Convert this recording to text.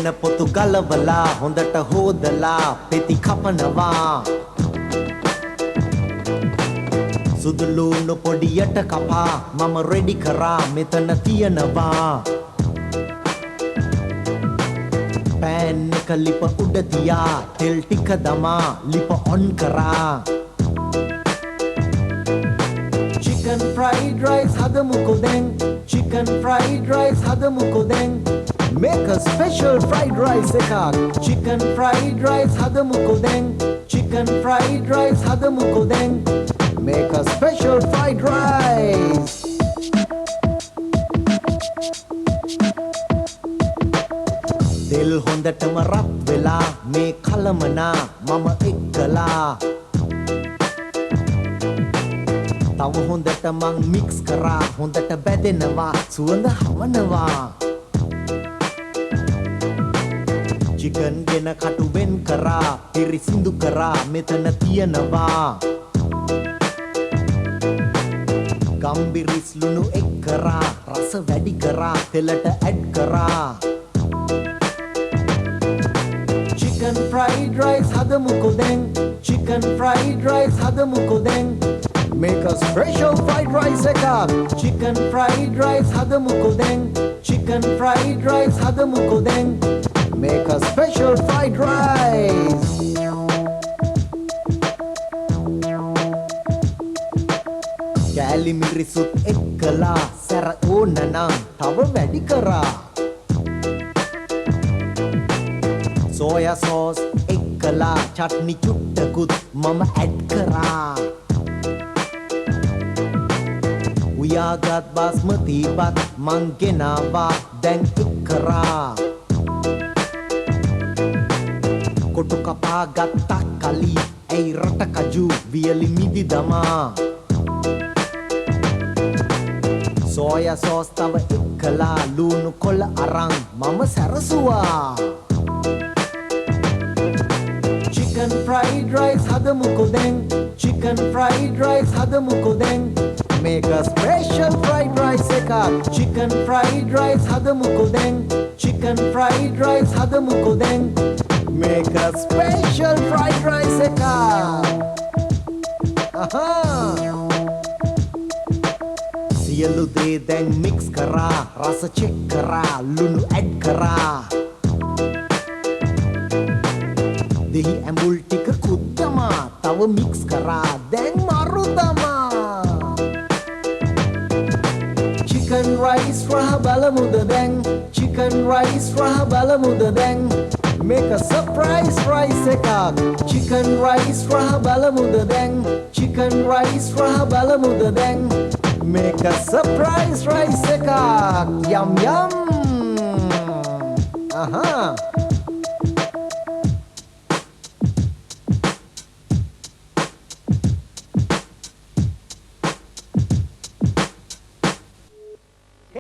ලියන පොතු ගලවලා හොඳට හොදලා පෙති කපනවා සුදු ලුණු පොඩියට කපා මම රෙඩි කරා මෙතන තියනවා පෑන් එක ලිප උඩ තියා තෙල් ටික දමා ලිප ඔන් කරා chicken fried rice හදමුකෝ දැන් chicken fried rice හදමුකෝ දැන් make a special fried rice එකක් chicken fried rice හදමුකෝ දැන් chicken fried rice හදමුකෝ දැන් make a special fried rice තෙල් හොඳටම රත් වෙලා මේ කලමනා මම එක්කලා තව හොඳට මං මික්ස් කරා හොඳට බැදෙනවා සුවඳ හමනවා චිකන් ගෙන කටු වෙන් කරා පිරිසිදු කරා මෙතන තියනවා ගම්බිරිස් ලුණු එක් කරා රස වැඩි කරා තෙලට ඇඩ් කරා chicken fried rice හදමුකෝ දැන් chicken fried rice හදමුකෝ දැන් make a special fried rice එකක් chicken fried rice හදමුකෝ දැන් chicken fried rice හදමුකෝ දැන් make a special fried rice කෑලි මිරිසුත් එක්කලා සැර ඕන නම් තව වැඩි කරා සෝයා සෝස් එක්කලා චට්නි චුට්ටකුත් මම ඇඩ් කරා උයාගත් බාස්මති බත් මං ගෙනාවා දැන් එක් කරා කොටු කපා ගත්තා කලි ඇයි රට කජු වියලි මිදි දමා සෝයා සෝස් තව එක්කලා ලුණු කොළ අරන් මම සැරසුවා chicken fried rice හදමුකෝ දැන් chicken fried rice හදමුකෝ දැන් make a special fried rice එකක් chicken fried rice හදමුකෝ දැන් chicken fried rice හදමුකෝ දැන් make a special fried rice එකක් සියලු දේ දැන් මික්ස් කරා රස චෙක් කරා ලුණු ඇඩ් කරා දෙහි ඇඹුල් ටික කුත්තමා තව මික්ස් කරා දැන් මරු තමා chicken rice රහ බලමුද දැන් chicken rice රහ බලමුද දැන් make a surprise rice එකක් chicken rice රහ බලමුද දැන් chicken rice රහ බලමුද දැන් make a surprise rice එකක් yum yum